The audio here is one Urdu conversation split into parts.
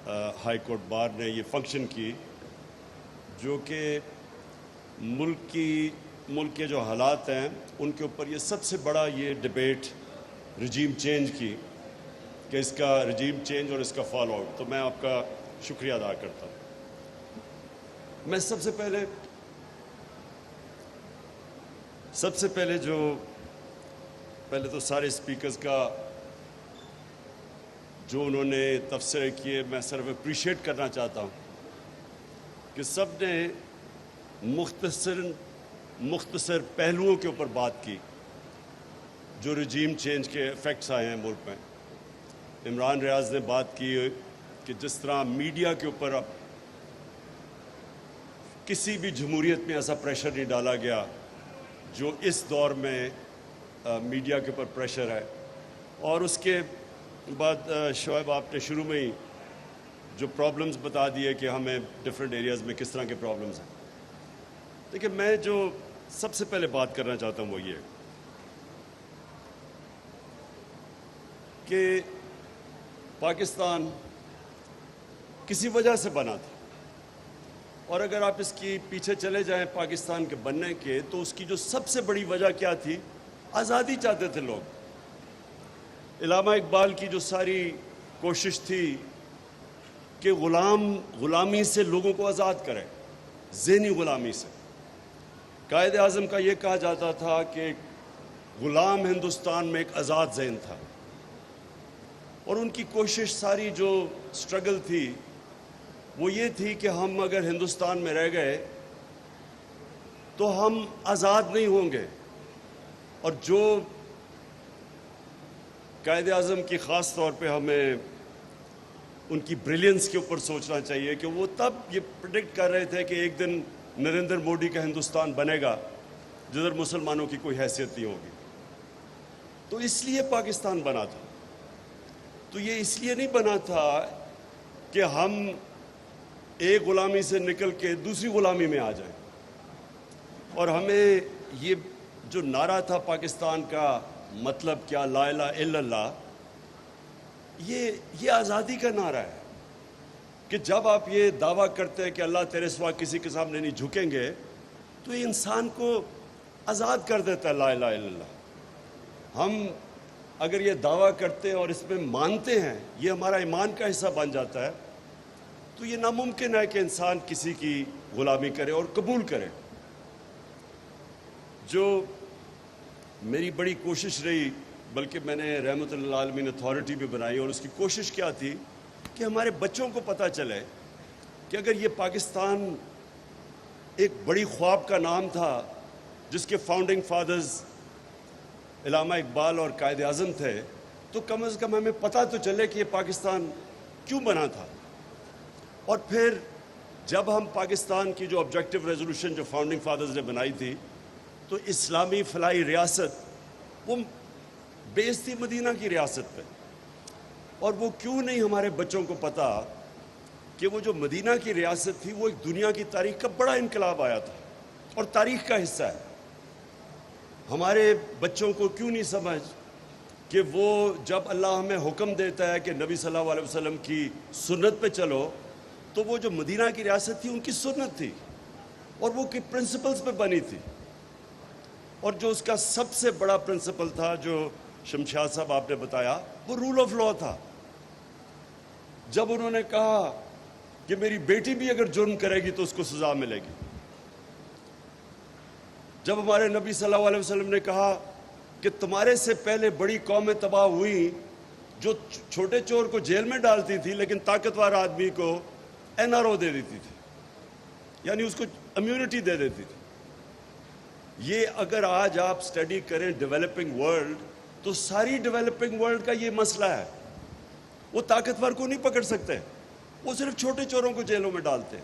ہائی کورٹ بار نے یہ فنکشن کی جو کہ ملک کے جو حالات ہیں ان کے اوپر یہ سب سے بڑا یہ ڈیبیٹ رجیم چینج کی کہ اس کا رجیم چینج اور اس کا فالو آؤٹ. تو میں آپ کا شکریہ ادا کرتا ہوں. میں سب سے پہلے پہلے تو سارے اسپیکرز کا جو انہوں نے تبصرے کیے میں صرف اپریشیٹ کرنا چاہتا ہوں کہ سب نے مختصر پہلوؤں کے اوپر بات کی جو رجیم چینج کے ایفیکٹس آئے ہیں ملک میں. عمران ریاض نے بات کی کہ جس طرح میڈیا کے اوپر اب کسی بھی جمہوریت میں ایسا پریشر نہیں ڈالا گیا جو اس دور میں میڈیا کے اوپر پریشر ہے. اور اس کے بعد شعیب آپ نے شروع میں ہی جو پرابلمز بتا دیے کہ ہمیں ڈفرینٹ ایریاز میں کس طرح کے پرابلمز ہیں. دیکھیں میں جو سب سے پہلے بات کرنا چاہتا ہوں وہ یہ کہ پاکستان کسی وجہ سے بنا تھا اور اگر آپ اس کی پیچھے چلے جائیں پاکستان کے بننے کے تو اس کی جو سب سے بڑی وجہ کیا تھی؟ آزادی چاہتے تھے لوگ. علامہ اقبال کی جو ساری کوشش تھی کہ غلامی سے لوگوں کو آزاد کرے، ذہنی غلامی سے. قائد اعظم کا یہ کہا جاتا تھا کہ غلام ہندوستان میں ایک آزاد ذہن تھا اور ان کی کوشش ساری جو سٹرگل تھی وہ یہ تھی کہ ہم اگر ہندوستان میں رہ گئے تو ہم آزاد نہیں ہوں گے. اور جو قائد اعظم کی خاص طور پہ ہمیں ان کی بریلینس کے اوپر سوچنا چاہیے کہ وہ تب یہ پریڈکٹ کر رہے تھے کہ ایک دن نریندر مودی کا ہندوستان بنے گا جدھر مسلمانوں کی کوئی حیثیت نہیں ہوگی. تو اس لیے پاکستان بنا تھا. تو یہ اس لیے نہیں بنا تھا کہ ہم ایک غلامی سے نکل کے دوسری غلامی میں آ جائیں. اور ہمیں یہ جو نعرہ تھا پاکستان کا مطلب کیا، لا الہ الا اللہ، یہ آزادی کا نعرہ ہے کہ جب آپ یہ دعویٰ کرتے ہیں کہ اللہ تیرے سوا کسی کے سامنے نہیں جھکیں گے تو یہ انسان کو آزاد کر دیتا ہے. لا الہ الا اللہ ہم اگر یہ دعویٰ کرتے ہیں اور اس میں مانتے ہیں، یہ ہمارا ایمان کا حصہ بن جاتا ہے، تو یہ ناممکن ہے کہ انسان کسی کی غلامی کرے اور قبول کرے. جو میری بڑی کوشش رہی، بلکہ میں نے رحمت اللہ عالمین اتھارٹی بھی بنائی، اور اس کی کوشش کیا تھی کہ ہمارے بچوں کو پتہ چلے کہ اگر یہ پاکستان ایک بڑی خواب کا نام تھا جس کے فاؤنڈنگ فادرز علامہ اقبال اور قائد اعظم تھے، تو کم از کم ہمیں پتہ تو چلے کہ یہ پاکستان کیوں بنا تھا. اور پھر جب ہم پاکستان کی جو آبجیکٹیو ریزولوشن جو فاؤنڈنگ فادرز نے بنائی تھی تو اسلامی فلاحی ریاست وہ بیس تھی مدینہ کی ریاست پہ. اور وہ کیوں نہیں ہمارے بچوں کو پتہ کہ وہ جو مدینہ کی ریاست تھی وہ ایک دنیا کی تاریخ کا بڑا انقلاب آیا تھا اور تاریخ کا حصہ ہے. ہمارے بچوں کو کیوں نہیں سمجھ کہ وہ جب اللہ ہمیں حکم دیتا ہے کہ نبی صلی اللہ علیہ وسلم کی سنت پہ چلو تو وہ جو مدینہ کی ریاست تھی ان کی سنت تھی اور وہ کی پرنسپلز پہ بنی تھی. اور جو اس کا سب سے بڑا پرنسپل تھا جو شمشاد صاحب آپ نے بتایا، وہ رول آف لا تھا. جب انہوں نے کہا کہ میری بیٹی بھی اگر جرم کرے گی تو اس کو سزا ملے گی، جب ہمارے نبی صلی اللہ علیہ وسلم نے کہا کہ تمہارے سے پہلے بڑی قومیں تباہ ہوئیں جو چھوٹے چور کو جیل میں ڈالتی تھی لیکن طاقتور آدمی کو NRO دے دیتی تھی، یعنی اس کو امیونٹی دے دیتی تھی. یہ اگر آج آپ سٹڈی کریں ڈیولپنگ ورلڈ تو ساری ڈیولپنگ ورلڈ کا یہ مسئلہ ہے. وہ طاقتور کو نہیں پکڑ سکتے، وہ صرف چھوٹے چوروں کو جیلوں میں ڈالتے ہیں.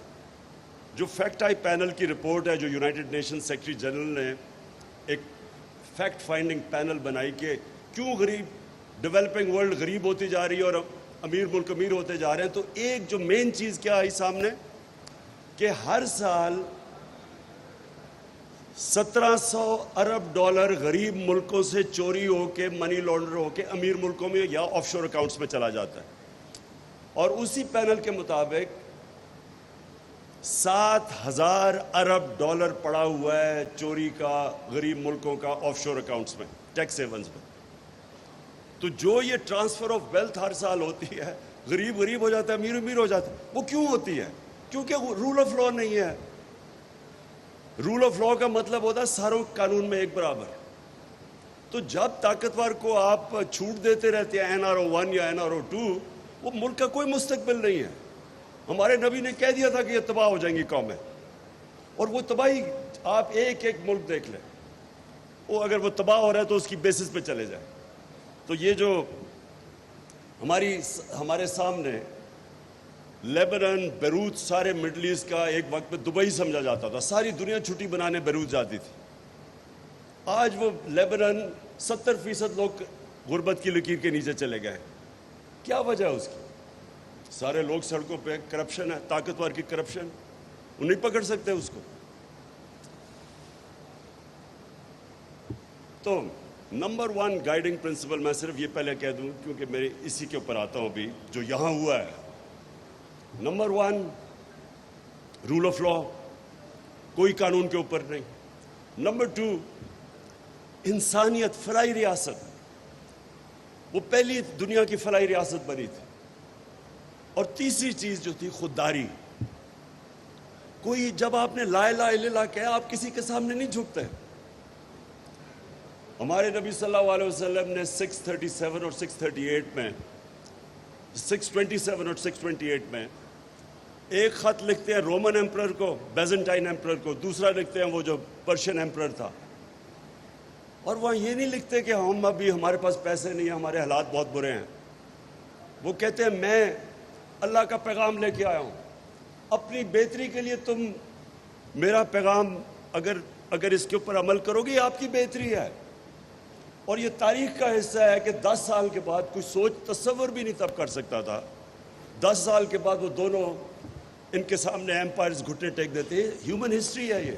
جو فیکٹ آئی پینل کی رپورٹ ہے جو یونائٹڈ نیشن سیکرٹری جنرل نے ایک فیکٹ فائنڈنگ پینل بنائی کہ کیوں ڈیولپنگ ورلڈ غریب ہوتی جا رہی ہے اور امیر ملک امیر ہوتے جا رہے ہیں، تو ایک جو مین چیز کیا آئی سامنے کہ ہر سال 1700 ارب ڈالر غریب ملکوں سے چوری ہو کے منی لانڈر ہو کے امیر ملکوں میں یا آف شور اکاؤنٹس میں چلا جاتا ہے. اور اسی پینل کے مطابق 7,000 ارب ڈالر پڑا ہوا ہے چوری کا غریب ملکوں کا آف شور اکاؤنٹس میں، ٹیکس ہیونز میں. تو جو یہ ٹرانسفر آف ویلتھ ہر سال ہوتی ہے، غریب غریب ہو جاتا ہے، امیر امیر ہو جاتا ہے، وہ کیوں ہوتی ہے؟ کیونکہ رول آف لا نہیں ہے. رول آف لا کا مطلب ہوتا ہے ساروں قانون میں ایک برابر. تو جب طاقتور کو آپ چھوٹ دیتے رہتے ہیں NRO 1 یا NRO 2، وہ ملک کا کوئی مستقبل نہیں ہے. ہمارے نبی نے کہہ دیا تھا کہ یہ تباہ ہو جائیں گی قومیں، اور وہ تباہی آپ ایک ایک ملک دیکھ لیں، وہ اگر وہ تباہ ہو رہا ہے تو اس کی بیسس پہ چلے جائیں. تو یہ جو ہمارے سامنے لیبنان، بیروت، سارے مڈل ایسٹ کا ایک وقت میں دبئی سمجھا جاتا تھا، ساری دنیا چھٹی بنانے بیروت جاتی تھی. آج وہ لیبنان 70% لوگ غربت کی لکیر کے نیچے چلے گئے. کیا وجہ ہے اس کی؟ سارے لوگ سڑکوں پہ، کرپشن ہے، طاقتور کی کرپشن، وہ نہیں پکڑ سکتے اس کو. تو نمبر 1 گائیڈنگ پرنسپل میں صرف یہ پہلے کہہ دوں کیونکہ میں اسی کے اوپر آتا ہوں ابھی جو یہاں ہوا ہے. نمبر 1 رول آف لا، کوئی قانون کے اوپر نہیں. نمبر 2 انسانیت، فلاحی ریاست، وہ پہلی دنیا کی فلاحی ریاست بنی تھی. اور تیسری چیز جو تھی خودداری. کوئی جب آپ نے لا الہ الا اللہ کہا، آپ کسی کے سامنے نہیں جھکتے. ہمارے نبی صلی اللہ علیہ وسلم نے 637 اور 638 میں 627 اور 628 میں ایک خط لکھتے ہیں رومن ایمپرر کو، بیزنٹائن ایمپرر کو، دوسرا لکھتے ہیں وہ جو پرشین ایمپرر تھا. اور وہاں یہ نہیں لکھتے کہ ہم ابھی ہمارے پاس پیسے نہیں ہیں، ہمارے حالات بہت برے ہیں. وہ کہتے ہیں میں اللہ کا پیغام لے کے آیا ہوں، اپنی بہتری کے لیے تم میرا پیغام اگر اس کے اوپر عمل کرو گے، یہ آپ کی بہتری ہے. اور یہ تاریخ کا حصہ ہے کہ 10 سال کے بعد کوئی سوچ تصور بھی نہیں تب کر سکتا تھا. 10 سال کے بعد وہ دونوں ان کے سامنے ایمپائرز گھٹنے ٹیک دیتے ہیں. ہیومن ہسٹری ہے یہ.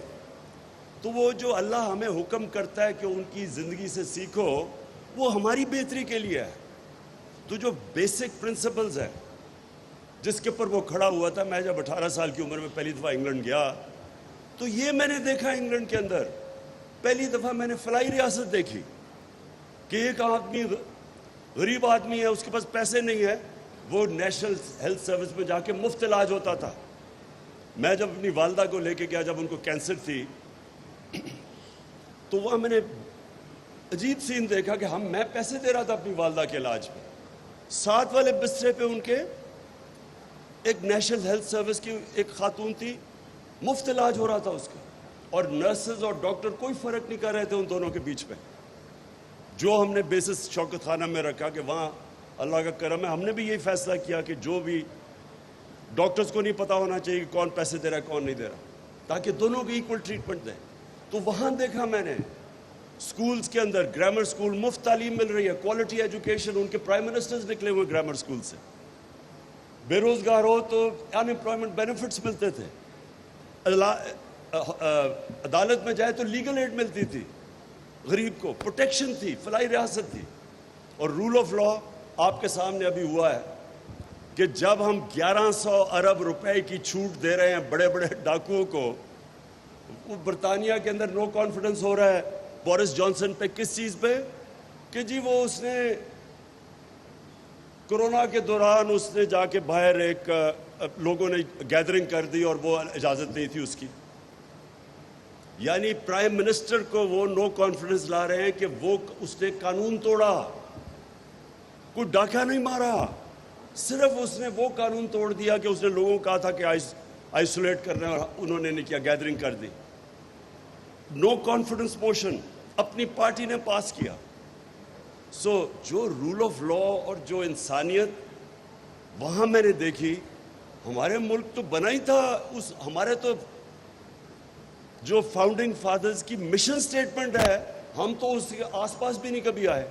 تو وہ جو اللہ ہمیں حکم کرتا ہے کہ ان کی زندگی سے سیکھو، وہ ہماری بہتری کے لیے ہے. تو جو بیسک پرنسپلز ہیں جس کے اوپر وہ کھڑا ہوا تھا، میں جب 18 سال کی عمر میں پہلی دفعہ انگلینڈ گیا تو یہ میں نے دیکھا انگلینڈ کے اندر پہلی دفعہ میں نے فلاحی ریاست دیکھی کہ ایک آدمی غریب آدمی ہے، اس کے پاس پیسے نہیں ہے، وہ نیشنل ہیلتھ سروس میں جا کے مفت علاج ہوتا تھا. میں جب اپنی والدہ کو لے کے گیا، جب ان کو کینسر تھی، تو وہاں میں نے عجیب سین دیکھا کہ میں پیسے دے رہا تھا اپنی والدہ کے علاج پہ، ساتھ والے بسترے پہ ان کے ایک نیشنل ہیلتھ سروس کی ایک خاتون تھی، مفت علاج ہو رہا تھا اس کا. اور نرسز اور ڈاکٹر کوئی فرق نہیں کر رہے تھے ان دونوں کے بیچ میں. جو ہم نے بیسس شوکت خانہ میں رکھا کہ وہاں اللہ کا کرم ہے، ہم نے بھی یہی فیصلہ کیا کہ جو بھی ڈاکٹرز کو نہیں پتا ہونا چاہیے کہ کون پیسے دے رہا ہے کون نہیں دے رہا، تاکہ دونوں کو ایکول ٹریٹمنٹ دیں. تو وہاں دیکھا میں نے سکولز کے اندر، گرامر سکول، مفت تعلیم مل رہی ہے، کوالٹی ایجوکیشن. ان کے پرائم منسٹرز نکلے ہوئے گرامر سکول سے. بے روزگار ہو تو ان امپلائمنٹ بینیفٹس ملتے تھے. عدالت میں جائے تو لیگل ایڈ ملتی تھی، غریب کو پروٹیکشن تھی، فلاحی ریاست تھی. اور رول آف لا آپ کے سامنے ابھی ہوا ہے کہ جب ہم 1100 ارب روپے کی چھوٹ دے رہے ہیں بڑے بڑے ڈاکوؤں کو، وہ برطانیہ کے اندر نو کانفیڈنس ہو رہا ہے بورس جانسن پہ. کس چیز پہ؟ کہ جی وہ اس نے کورونا کے دوران اس نے جا کے باہر ایک لوگوں نے گیدرنگ کر دی اور وہ اجازت نہیں تھی اس کی. یعنی پرائم منسٹر کو وہ نو کانفیڈنس لا رہے ہیں کہ وہ اس نے قانون توڑا، کوئی ڈاکہ نہیں مارا، صرف اس نے وہ قانون توڑ دیا کہ اس نے لوگوں کو کہا تھا کہ آئسولیٹ کرنا ہے، اور انہوں نے نہیں کیا، گیدرنگ کر دی. نو کانفیڈنس موشن اپنی پارٹی نے پاس کیا. سو جو رول آف لا اور جو انسانیت وہاں میں نے دیکھی، ہمارے ملک تو بنا ہی تھا ہمارے تو جو فاؤنڈنگ فادرز کی مشن سٹیٹمنٹ ہے، ہم تو اس کے آس پاس بھی نہیں کبھی آئے.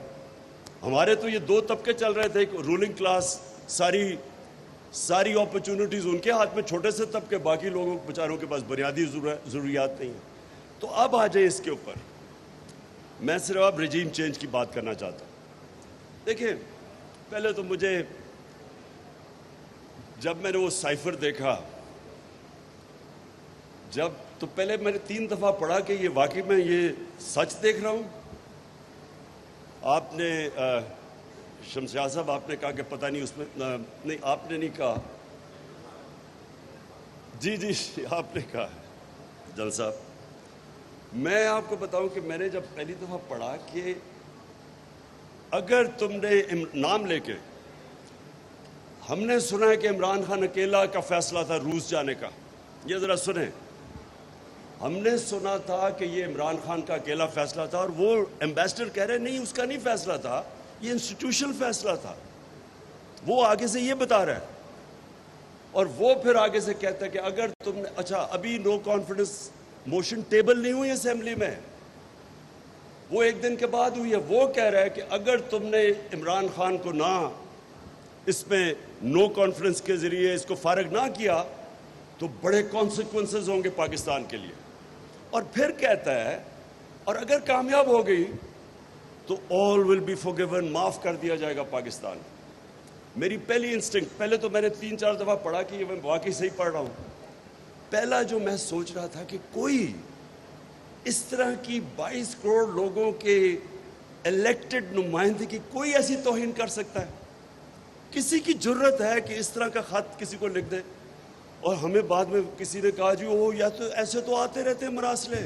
ہمارے تو یہ 2 طبقے چل رہے تھے، رولنگ کلاس، ساری اپرچونٹیز ان کے ہاتھ میں، چھوٹے سے طبقے، باقی لوگوں بیچاروں کے پاس بنیادی ضروریات نہیں ہیں. تو اب آ جائیں اس کے اوپر. میں صرف اب رجیم چینج کی بات کرنا چاہتا ہوں. دیکھیں، پہلے تو مجھے جب میں نے وہ سائفر دیکھا تو پہلے میں نے 3 دفعہ پڑھا کہ یہ واقعی میں یہ سچ دیکھ رہا ہوں. آپ نے شمشاد صاحب آپ نے کہا کہ پتہ نہیں اس میں نہیں آپ نے نہیں کہا. جی آپ نے کہا جل صاحب. میں آپ کو بتاؤں کہ میں نے جب پہلی دفعہ پڑھا کہ اگر تم نے نام لے کے ہم نے سنا ہے کہ عمران خان اکیلا کا فیصلہ تھا روس جانے کا. یہ ذرا سنیں, ہم نے سنا تھا کہ یہ عمران خان کا اکیلا فیصلہ تھا, اور وہ ایمبیسڈر کہہ رہے نہیں اس کا نہیں فیصلہ تھا, یہ انسٹیٹیوشنل فیصلہ تھا. وہ آگے سے یہ بتا رہا ہے, اور وہ پھر آگے سے کہتا ہے کہ اگر تم نے اچھا ابھی نو کانفیڈنس موشن ٹیبل نہیں ہوئی اسمبلی میں, وہ 1 دن کے بعد ہوئی ہے. وہ کہہ رہا ہے کہ اگر تم نے عمران خان کو نہ اس میں نو کانفیڈنس کے ذریعے اس کو فارغ نہ کیا تو بڑے کانسیکوینسز ہوں گے پاکستان کے لیے. اور پھر کہتا ہے اور اگر کامیاب ہو گئی تو all will be forgiven, معاف کر دیا جائے گا پاکستان. میری پہلی انسٹنکٹ, پہلے تو میں نے 3-4 دفعہ پڑھا کہ یہ میں واقعی صحیح پڑھ رہا ہوں. پہلا جو میں سوچ رہا تھا کہ کوئی اس طرح کی 22 کروڑ لوگوں کے الیکٹڈ نمائندگی کوئی ایسی توہین کر سکتا ہے؟ کسی کی جرت ہے کہ اس طرح کا خط کسی کو لکھ دے؟ اور ہمیں بعد میں کسی نے کہا جی وہ یا تو ایسے تو آتے رہتے ہیں مراسلے.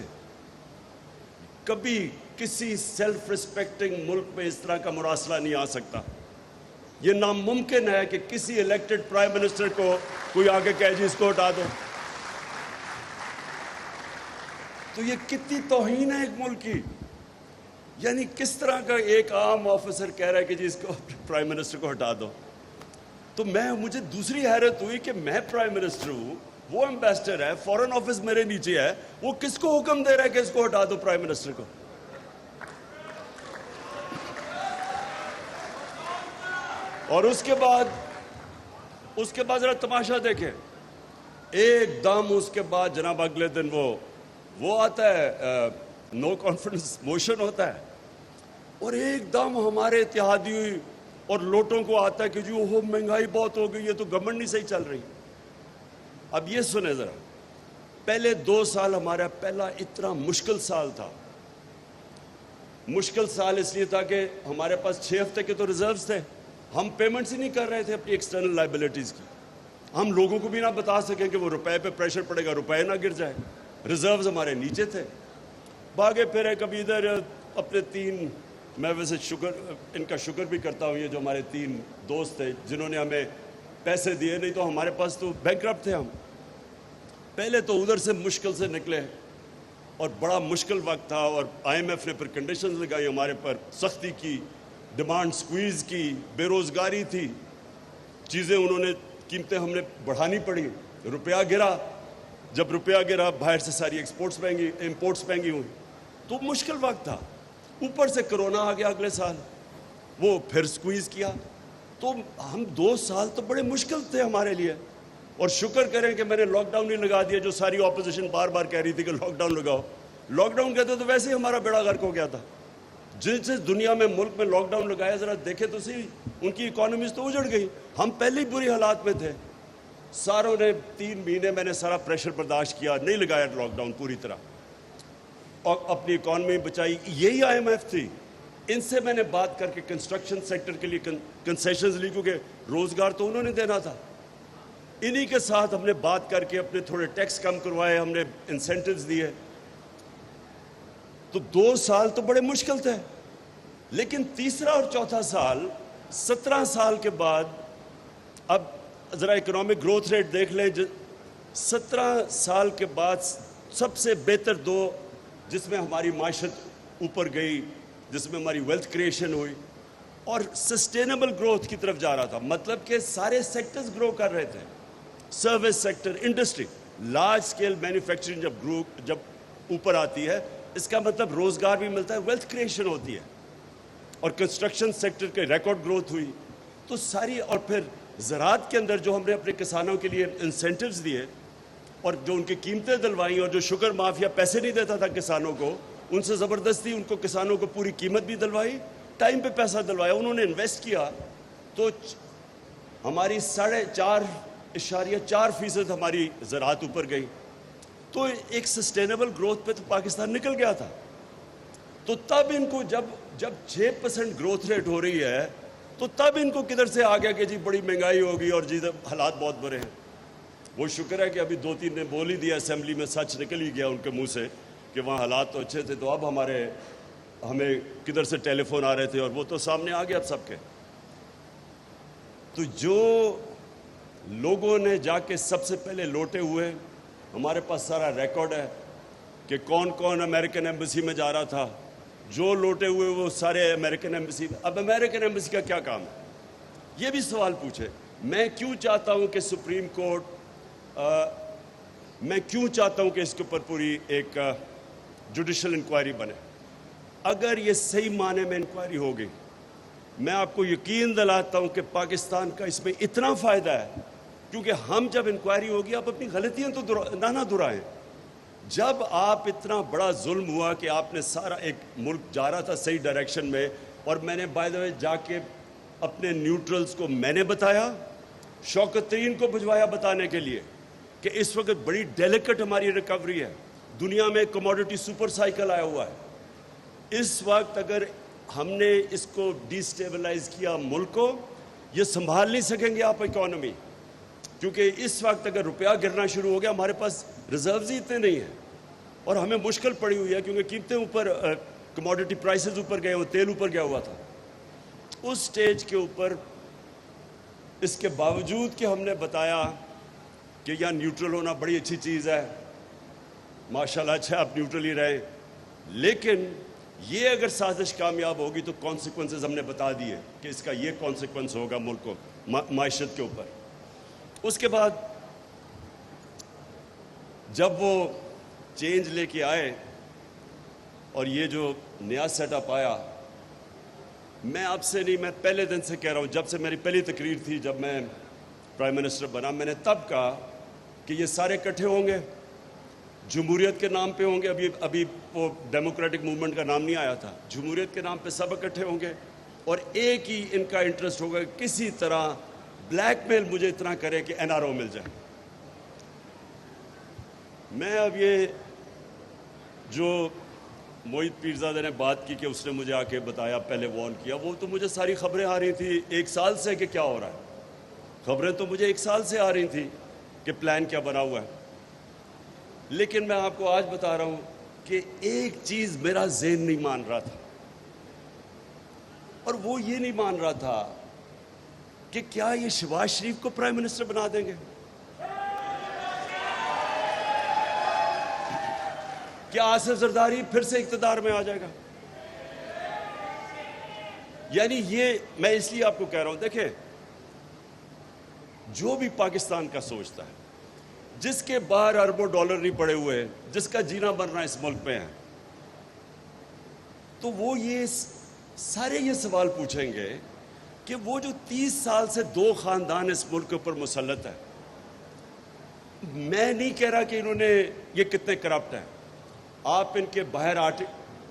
کبھی کسی سیلف ریسپیکٹنگ ملک میں اس طرح کا مراسلہ نہیں آ سکتا. یہ ناممکن ہے کہ کسی الیکٹڈ پرائم منسٹر کو کوئی آگے کہے جی اس کو ہٹا دو. تو یہ کتنی توہین ہے ایک ملک کی. یعنی کس طرح کا ایک عام آفیسر کہہ رہا ہے کہ جی اس کو پرائم منسٹر کو ہٹا دو. تو مجھے دوسری حیرت ہوئی کہ میں پرائم منسٹر ہوں, وہ ایمبیسڈر ہے, فورن آفس میرے نیچے ہے, وہ کس کو حکم دے رہا ہے کہ اس کو ہٹا دو پرائم منسٹر کو. اور اس کے بعد ذرا تماشا دیکھیں, ایک دم اس کے بعد جناب اگلے دن وہ آتا ہے, نو کانفیڈنس موشن ہوتا ہے, اور ایک دم ہمارے اتحادی اور لوٹوں کو آتا ہے کہ جو مہنگائی بہت ہو گئی ہے تو گورنمنٹ نہیں صحیح چل رہی. اب یہ سنیں ذرا, پہلے 2 سال ہمارا پہلا اتنا مشکل سال تھا. مشکل سال اس لیے تھا کہ ہمارے پاس 6 ہفتے کے تو ریزروز تھے, ہم پیمنٹس ہی نہیں کر رہے تھے اپنی ایکسٹرنل لائبلٹیز کی. ہم لوگوں کو بھی نہ بتا سکیں کہ وہ روپے پہ پریشر پڑے گا, روپے نہ گر جائے. ریزروز ہمارے نیچے تھے, بھاگے پھرے کبھی ادھر اپنے 3, میں ویسے ان کا شکر بھی کرتا ہوں, یہ جو ہمارے 3 دوست تھے جنہوں نے ہمیں پیسے دیے, نہیں تو ہمارے پاس تو بینکرپٹ تھے ہم. پہلے تو ادھر سے مشکل سے نکلے اور بڑا مشکل وقت تھا, اور IMF نے پھر کنڈیشنز لگائی ہمارے پر, سختی کی, ڈیمانڈ سکویز کی, بے روزگاری تھی, چیزیں انہوں نے قیمتیں ہم نے بڑھانی پڑی, روپیہ گرا. جب روپیہ گرا باہر سے ساری امپورٹس مہنگی ہوئی, تو مشکل وقت تھا. اوپر سے کرونا آ گیا اگلے سال, وہ پھر سکویز کیا. تو ہم 2 سال تو بڑے مشکل تھے ہمارے لیے. اور شکر کریں کہ میں نے لاک ڈاؤن نہیں لگا دیا, جو ساری اپوزیشن بار بار کہہ رہی تھی کہ لاک ڈاؤن لگاؤ. لاک ڈاؤن کہتے تو ویسے ہی ہمارا بیڑا غرق ہو گیا تھا. جس دنیا میں ملک میں لاک ڈاؤن لگایا, ذرا دیکھے تو صحیح, ان کی اکانومیز تو اجڑ گئی. ہم پہلے ہی بری حالات میں تھے. ساروں نے 3 مہینے میں نے سارا پریشر برداشت کیا, نہیں لگایا لاک ڈاؤن پوری طرح, اور اپنی اکانومی بچائی. یہی IMF تھی. ان سے میں نے بات کر کے کنسٹرکشن سیکٹر کے لیے کنسیشنز لی, کیونکہ روزگار تو انہوں نے دینا تھا. انہی کے ساتھ ہم نے بات کر کے اپنے تھوڑے ٹیکس کم کروائے, ہم نے انسینٹیوز دیے. تو 2 سال تو بڑے مشکل تھے. لیکن تیسرا اور چوتھا سال, 17 سال کے بعد, اب ذرا اکنامک گروتھ ریٹ دیکھ لیں. 17 سال کے بعد سب سے بہتر 2 جس میں ہماری معیشت اوپر گئی, جس میں ہماری ویلتھ کریشن ہوئی, اور سسٹینیبل گروتھ کی طرف جا رہا تھا. مطلب کہ سارے سیکٹرز گرو کر رہے تھے. Service sector, industry, large scale manufacturing جب اوپر آتی ہے, اس کا مطلب روزگار بھی ملتا ہے, ویلتھ کریشن ہوتی ہے. اور کنسٹرکشن سیکٹر کے ریکارڈ گروتھ ہوئی. تو ساری, اور پھر زراعت کے اندر جو ہم نے اپنے کسانوں کے لیے انسینٹیوز دیے, اور جو ان کی قیمتیں دلوائیں, اور جو شوگر مافیا پیسے نہیں دیتا تھا کسانوں کو, ان سے زبردستی ان کو کسانوں کو پوری قیمت بھی دلوائی, ٹائم پہ پیسہ دلوایا, انہوں نے انویسٹ کیا. تو ہماری 4.5 0.4% ہماری زراعت اوپر گئی. تو ایک سسٹینیبل گروتھ پہ تو پاکستان نکل گیا تھا. تو تب ان کو جب 6% گروتھ ریٹ ہو رہی ہے تو تب ان کو کدھر سے آ گیا کہ جی بڑی مہنگائی ہوگی اور جی حالات بہت برے ہیں. وہ شکر ہے کہ ابھی 2-3 نے بول ہی دیا اسمبلی میں, سچ نکل ہی گیا ان کے منہ سے کہ وہاں حالات تو اچھے تھے. تو اب ہمیں کدھر سے ٹیلی فون آ رہے تھے اور وہ تو سامنے آ گیا اب سب کے. تو جو لوگوں نے جا کے سب سے پہلے لوٹے ہوئے, ہمارے پاس سارا ریکارڈ ہے کہ کون کون امریکن ایمبیسی میں جا رہا تھا. جو لوٹے ہوئے وہ سارے امریکن ایمبیسی. اب امریکن ایمبیسی کا کیا کام ہے, یہ بھی سوال پوچھے. میں کیوں چاہتا ہوں کہ سپریم کورٹ, میں کیوں چاہتا ہوں کہ اس کے اوپر پوری ایک جوڈیشل انکوائری بنے. اگر یہ صحیح معنی میں انکوائری ہوگی, میں آپ کو یقین دلاتا ہوں کہ پاکستان کا اس میں اتنا فائدہ ہے, کیونکہ ہم جب انکوائری ہوگی آپ اپنی غلطیاں تو نہ دہرائیں. جب آپ اتنا بڑا ظلم ہوا کہ آپ نے سارا ایک ملک جا رہا تھا صحیح ڈائریکشن میں, اور میں نے بائی دا وے جا کے اپنے نیوٹرلز کو میں نے بتایا, شوکت ترین کو بھجوایا بتانے کے لیے کہ اس وقت بڑی ڈیلیکٹ ہماری ریکوری ہے. دنیا میں کموڈٹی سپر سائیکل آیا ہوا ہے. اس وقت اگر ہم نے اس کو ڈی سٹیبلائز کیا ملک کو, یہ سنبھال نہیں سکیں گے آپ اکانومی, کیونکہ اس وقت اگر روپیہ گرنا شروع ہو گیا, ہمارے پاس ریزروز ہی اتنے نہیں ہیں اور ہمیں مشکل پڑی ہوئی ہے کیونکہ قیمتیں اوپر, کموڈٹی پرائسز اوپر گئے ہوئے, تیل اوپر گیا ہوا تھا. اس سٹیج کے اوپر اس کے باوجود کہ ہم نے بتایا کہ یہاں نیوٹرل ہونا بڑی اچھی چیز ہے, ماشاءاللہ اچھا آپ نیوٹرل ہی رہیں, لیکن یہ اگر سازش کامیاب ہوگی تو کانسیکوینسز ہم نے بتا دیے کہ اس کا یہ کانسیکوینس ہوگا ملک کو, معیشت کے اوپر. اس کے بعد جب وہ چینج لے کے آئے اور یہ جو نیا سیٹ اپ آیا, میں آپ سے نہیں, میں پہلے دن سے کہہ رہا ہوں, جب سے میری پہلی تقریر تھی جب میں پرائم منسٹر بنا, میں نے تب کہا کہ یہ سارے اکٹھے ہوں گے, جمہوریت کے نام پہ ہوں گے. ابھی وہ ڈیموکریٹک موومنٹ کا نام نہیں آیا تھا, جمہوریت کے نام پہ سب اکٹھے ہوں گے, اور ایک ہی ان کا انٹرسٹ ہوگا کہ کسی طرح بلیک میل مجھے اتنا کرے کہ این آر او مل جائے. میں اب یہ جو موہت پیرزادہ نے بات کی کہ اس نے مجھے آ کے بتایا, پہلے وارن کیا, وہ تو مجھے ساری خبریں آ رہی تھی 1 سال سے کہ کیا ہو رہا ہے. خبریں تو مجھے 1 سال سے آ رہی تھی کہ پلان کیا بنا ہوا ہے. لیکن میں آپ کو آج بتا رہا ہوں کہ ایک چیز میرا ذہن نہیں مان رہا تھا, اور وہ یہ نہیں مان رہا تھا کہ کیا یہ شہباز شریف کو پرائم منسٹر بنا دیں گے. کیا آصف زرداری پھر سے اقتدار میں آ جائے گا. یعنی یہ میں اس لیے آپ کو کہہ رہا ہوں, دیکھیں جو بھی پاکستان کا سوچتا ہے, جس کے باہر اربوں ڈالر نہیں پڑے ہوئے, جس کا جینا مرنا اس ملک پہ ہے, تو وہ یہ سارے یہ سوال پوچھیں گے کہ وہ جو 30 سال سے 2 خاندان اس ملک کے اوپر مسلط ہے, میں نہیں کہہ رہا کہ انہوں نے یہ کتنے کرپٹ ہیں. آپ ان کے باہر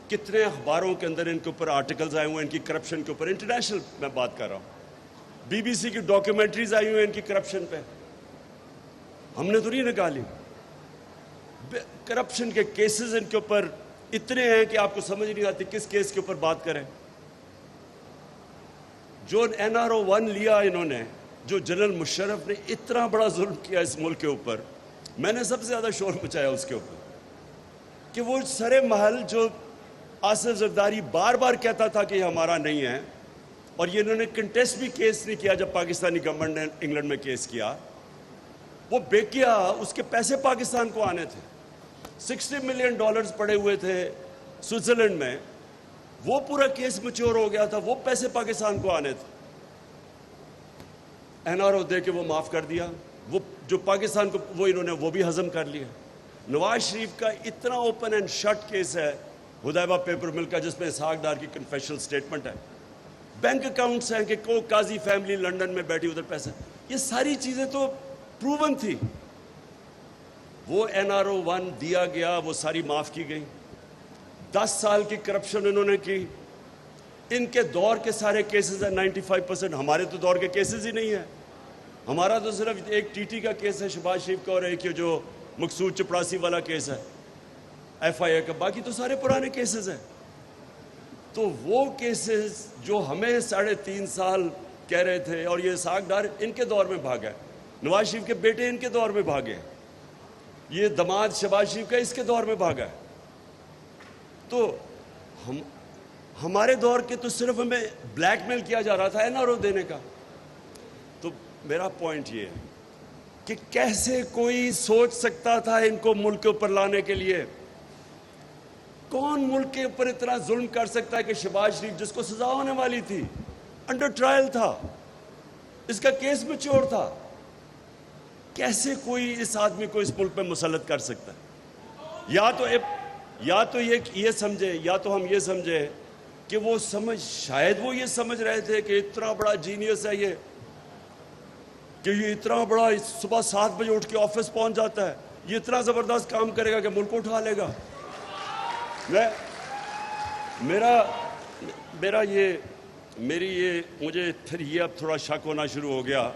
کتنے اخباروں کے اندر ان کے اوپر آرٹیکلز آئے ہوئے ہیں ان کی کرپشن کے اوپر, انٹرنیشنل میں بات کر رہا ہوں, BBC کی ڈاکیومنٹریز آئی ہوئی ہیں ان کی کرپشن پہ, ہم نے تو نہیں نکالی. کرپشن کے کیسز ان کے اوپر اتنے ہیں کہ آپ کو سمجھ نہیں آتی کس کیس کے اوپر بات کریں. جو NRO-1 لیا انہوں نے, جو جنرل مشرف نے اتنا بڑا ظلم کیا اس ملک کے اوپر, میں نے سب سے زیادہ شور مچایا اس کے اوپر کہ وہ سرے محل جو آصف زرداری بار بار کہتا تھا کہ یہ ہمارا نہیں ہے, اور یہ انہوں نے کنٹیسٹ بھی کیس نہیں کیا جب پاکستانی گورنمنٹ نے انگلینڈ میں کیس کیا, وہ بیکیا اس کے پیسے پاکستان کو آنے تھے. $60 ملین پڑے ہوئے تھے سوئٹزرلینڈ میں, وہ پورا کیس میچور ہو گیا تھا, وہ پیسے پاکستان کو آنے تھے. NRO دے کے وہ معاف کر دیا, وہ جو پاکستان کو وہ انہوں نے وہ بھی ہضم کر لیا. نواز شریف کا اتنا اوپن اینڈ شٹ کیس ہے حدیبہ پیپر مل کا, جس میں اسحاق ڈار کی کنفیشنل سٹیٹمنٹ ہے, بینک اکاؤنٹس ہیں کہ کو قاضی فیملی لنڈن میں بیٹھی ادھر پیسے, یہ ساری چیزیں تو پروون تھی. وہ NRO-1 دیا گیا, وہ ساری معاف کی گئی. 10 سال کی کرپشن انہوں نے کی. ان کے دور کے سارے کیسز ہیں 95%, ہمارے تو دور کے کیسز ہی نہیں ہیں. ہمارا تو صرف ایک ٹی ٹی کا کیس ہے شہباز شریف کا، اور ایک جو مقصود چپڑاسی والا کیس ہے ایف آئی اے کا، باقی تو سارے پرانے کیسز ہیں۔ تو وہ کیسز جو ہمیں 3.5 سال کہہ رہے تھے، اور یہ اسحاق ڈار ان کے دور میں بھاگا ہے، نواز شریف کے بیٹے ان کے دور میں بھاگے، یہ دماد شہباز شریف کا اس کے دور میں بھاگا ہے، تو ہمارے دور کے تو صرف ہمیں بلیک میل کیا جا رہا تھا این آر او دینے کا۔ تو میرا پوائنٹ یہ ہے کہ کیسے کوئی سوچ سکتا تھا ان کو ملک کے اوپر لانے کے لیے؟ کون ملک کے اوپر اتنا ظلم کر سکتا ہے کہ شہباز شریف جس کو سزا ہونے والی تھی، انڈر ٹرائل تھا، اس کا کیس میچور تھا، کیسے کوئی اس آدمی کو اس ملک پہ مسلط کر سکتا ہے؟ یا تو یہ سمجھے، یا تو ہم یہ سمجھے کہ وہ شاید وہ یہ سمجھ رہے تھے کہ اتنا بڑا جینیس ہے یہ، کہ یہ اتنا بڑا صبح 7 بجے اٹھ کے آفس پہنچ جاتا ہے، یہ اتنا زبردست کام کرے گا کہ ملک کو اٹھا لے گا۔ مجھے پھر یہ اب تھوڑا شک ہونا شروع ہو گیا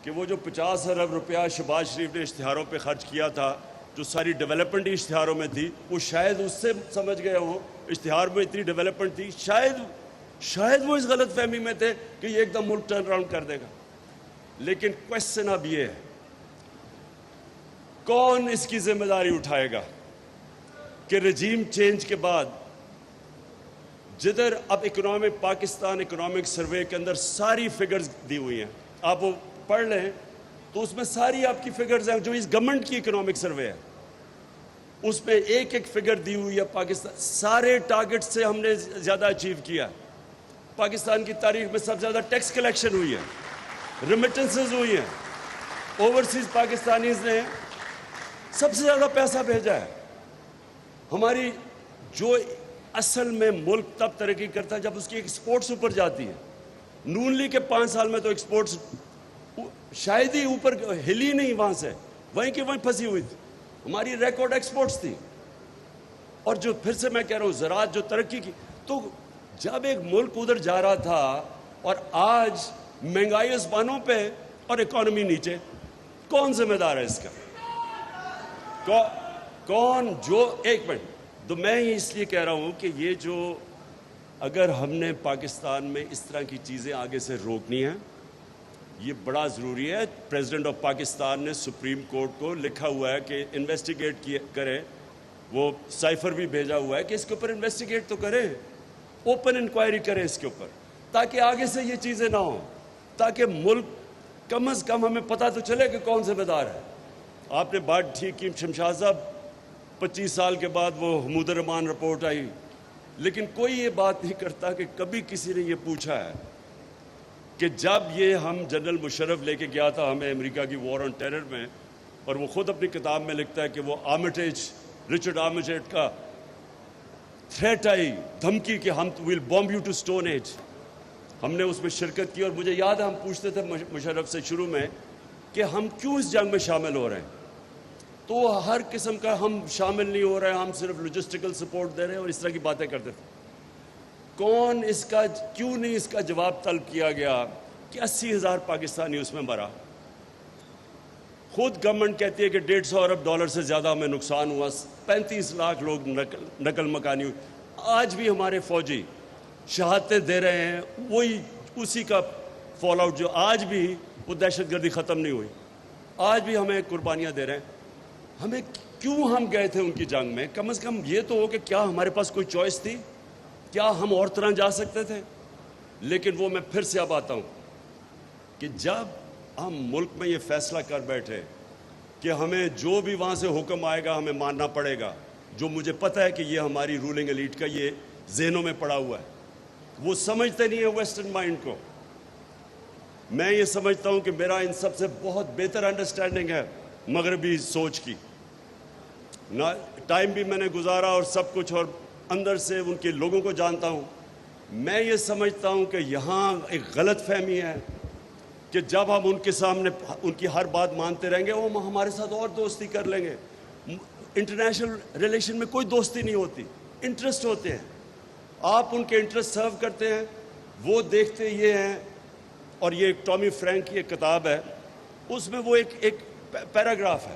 کہ وہ جو 50 ارب روپیہ شہباز شریف نے اشتہاروں پہ خرچ کیا تھا، جو ساری ڈیولپمنٹ اشتہاروں میں تھی، وہ شاید اس سے سمجھ گئے ہوں اشتہار میں اتنی ڈیولپمنٹ تھی، شاید وہ اس غلط فہمی میں تھے کہ یہ ایک دم ملک ٹرن اراؤنڈ کر دے گا۔ لیکن کوشچن اب یہ ہے، کون اس کی ذمہ داری اٹھائے گا کہ رجیم چینج کے بعد جدھر اب پاکستان اکنامک سروے کے اندر ساری فگرز دی ہوئی ہیں، آپ وہ پڑھ لیں تو اس میں ساری آپ کی فگرز ہیں جو اس گورنمنٹ کی اکنامک سروے ہے، اس میں ایک فگر دی ہوئی ہے۔ پاکستان سارے ٹارگٹ سے ہم نے زیادہ اچیو کیا، پاکستان کی تاریخ میں سب سے زیادہ ٹیکس کلیکشن ہوئی ہے، ریمیٹنسز ہوئی ہیں، اوورسیز پاکستانیز نے سب سے زیادہ پیسہ بھیجا ہے۔ ہماری جو اصل میں ملک تب ترقی کرتا ہے جب اس کی ایکسپورٹس اوپر جاتی ہے۔ نون لیگ کے 5 سال میں تو ایکسپورٹس شاید ہی اوپر ہلی نہیں، وہاں سے وہیں کی وہیں پھنسی ہوئی تھی، ہماری ریکارڈ ایکسپورٹس تھی۔ اور جو پھر سے میں کہہ رہا ہوں زراعت جو ترقی کی، تو جب ایک ملک ادھر جا رہا تھا اور آج مہنگائی آسمانوں پہ اور اکانومی نیچے، کون ذمہ دار ہے اس کا؟ کون جو ایک منٹ تو میں اس لیے کہہ رہا ہوں کہ یہ جو اگر ہم نے پاکستان میں اس طرح کی چیزیں آگے سے روکنی ہیں، یہ بڑا ضروری ہے۔ پریزیڈنٹ آف پاکستان نے سپریم کورٹ کو لکھا ہوا ہے کہ انویسٹیگیٹ کرے، وہ سائفر بھی بھیجا ہوا ہے کہ اس کے اوپر انویسٹیگیٹ تو کریں، اوپن انکوائری کریں اس کے اوپر، تاکہ آگے سے یہ چیزیں نہ ہوں، تاکہ ملک کم از کم ہمیں پتہ تو چلے کہ کون ذمہ دار ہے۔ آپ نے بات ٹھیک کی، شمشاد صاحب 25 سال کے بعد وہ حمود الرحمان رپورٹ آئی، لیکن کوئی یہ بات نہیں کرتا کہ کبھی کسی نے یہ پوچھا ہے کہ جب یہ ہم جنرل مشرف لے کے گیا تھا ہمیں امریکہ کی وار آن ٹیرر میں، اور وہ خود اپنی کتاب میں لکھتا ہے کہ وہ رچرڈ آرمیٹیج کا تھریٹ آئی، دھمکی کہ ہم will bomb you to stone age, ہم نے اس میں شرکت کی، اور مجھے یاد ہے ہم پوچھتے تھے مشرف سے شروع میں کہ ہم کیوں اس جنگ میں شامل ہو رہے ہیں، تو ہر قسم کا ہم شامل نہیں ہو رہے ہیں، ہم صرف لاجسٹیکل سپورٹ دے رہے ہیں اور اس طرح کی باتیں کرتے تھے۔ کیوں نہیں اس کا جواب طلب کیا گیا کہ 80,000 پاکستانی اس میں مرا؟ خود گورنمنٹ کہتی ہے کہ 150 ارب ڈالر سے زیادہ ہمیں نقصان ہوا، 35 لاکھ لوگ نقل مکانی ہوئی۔ آج بھی ہمارے فوجی شہادتیں دے رہے ہیں، وہی اسی کا فال آؤٹ، جو آج بھی وہ دہشت گردی ختم نہیں ہوئی، آج بھی ہمیں قربانیاں دے رہے ہیں۔ ہمیں کیوں ہم گئے تھے ان کی جنگ میں؟ کم از کم یہ تو ہو کہ کیا ہمارے پاس کوئی چوائس تھی؟ کیا ہم اور طرح جا سکتے تھے؟ لیکن وہ میں پھر سے اب آتا ہوں کہ جب ہم ملک میں یہ فیصلہ کر بیٹھے کہ ہمیں جو بھی وہاں سے حکم آئے گا ہمیں ماننا پڑے گا، جو مجھے پتہ ہے کہ یہ ہماری رولنگ ایلیٹ کا یہ ذہنوں میں پڑا ہوا ہے، وہ سمجھتے نہیں ہیں ویسٹرن مائنڈ کو۔ میں یہ سمجھتا ہوں کہ میرا ان سب سے بہت بہتر انڈرسٹینڈنگ ہے مغربی سوچ کی، ٹائم بھی میں نے گزارا اور سب کچھ، اور اندر سے ان کے لوگوں کو جانتا ہوں۔ میں یہ سمجھتا ہوں کہ یہاں ایک غلط فہمی ہے کہ جب ہم ان کے سامنے ان کی ہر بات مانتے رہیں گے وہ ہمارے ساتھ اور دوستی کر لیں گے۔ انٹرنیشنل ریلیشن میں کوئی دوستی نہیں ہوتی، انٹرسٹ ہوتے ہیں، آپ ان کے انٹرسٹ سرو کرتے ہیں، وہ دیکھتے یہ ہیں۔ اور یہ ٹامی فرینک کی ایک کتاب ہے اس میں وہ ایک پیراگراف ہے،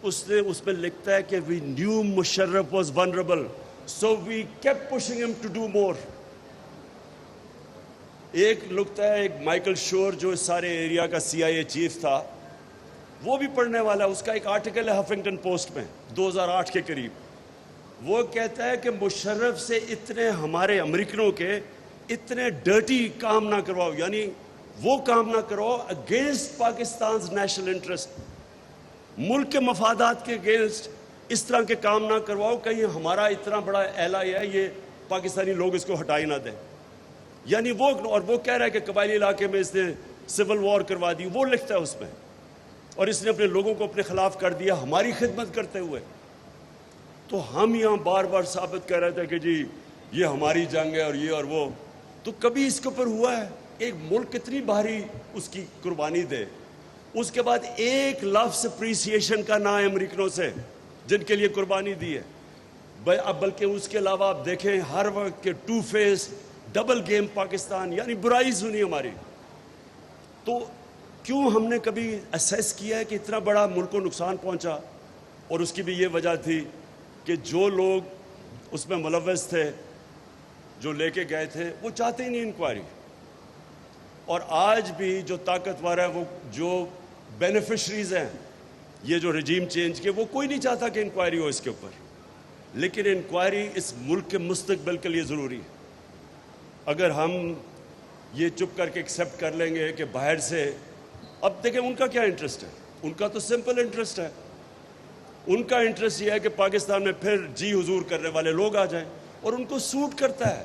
اس میں لکھتا ہے کہ we knew Musharraf was vulnerable so we keep pushing him to do more. ایک لکھتا ہے ایک مائیکل شور جو اس سارے ایریا کا CIA چیف تھا، وہ بھی پڑھنے والا ہے، اس کا ایک آرٹیکل ہے ہفنگٹن پوسٹ میں 2008 کے قریب. وہ کہتا ہے کہ مشرف سے اتنے ہمارے امریکنوں کے اتنے ڈرٹی کام نہ کرواؤ، یعنی وہ کام نہ کرو اگینسٹ پاکستان نیشنل انٹرسٹ، ملک کے مفادات کے اگینسٹ اس طرح کے کام نہ کرواؤ، کہیں ہمارا اتنا بڑا ایلائی ہے یہ پاکستانی لوگ اس کو ہٹائی نہ دیں. یعنی وہ کہہ رہا ہے کہ قبائلی علاقے میں اس نے سول وار کروا دی، وہ لکھتا ہے اس میں، اور اس نے اپنے لوگوں کو اپنے خلاف کر دیا ہماری خدمت کرتے ہوئے. تو ہم یہاں بار بار ثابت کر رہے تھے کہ جی یہ ہماری جنگ ہے اور یہ اور وہ، تو کبھی اس کے اوپر ہوا ہے ایک ملک کتنی بھاری اس کی قربانی دے، اس کے بعد ایک لفظ اپریسیشن کا نہ ہے امریکنوں سے جن کے لیے قربانی دی ہے. بلکہ اس کے علاوہ آپ دیکھیں ہر وقت کے two face double game Pakistan, یعنی برائی سنی ہماری. تو کیوں ہم نے کبھی اسیس کیا ہے کہ اتنا بڑا ملک کو نقصان پہنچا؟ اور اس کی بھی یہ وجہ تھی کہ جو لوگ اس میں ملوث تھے، جو لے کے گئے تھے، وہ چاہتے ہی نہیں انکوائری. اور آج بھی جو طاقتور ہے، وہ جو بینیفیشریز ہیں یہ جو رجیم چینج کے، وہ کوئی نہیں چاہتا کہ انکوائری ہو اس کے اوپر. لیکن انکوائری اس ملک کے مستقبل کے لیے ضروری ہے. اگر ہم یہ چپ کر کے ایکسیپٹ کر لیں گے کہ باہر سے، اب دیکھیں ان کا کیا انٹرسٹ ہے، ان کا تو سمپل انٹرسٹ ہے. ان کا انٹرسٹ یہ ہے کہ پاکستان میں پھر جی حضور کرنے والے لوگ آ جائیں، اور ان کو سوٹ کرتا ہے.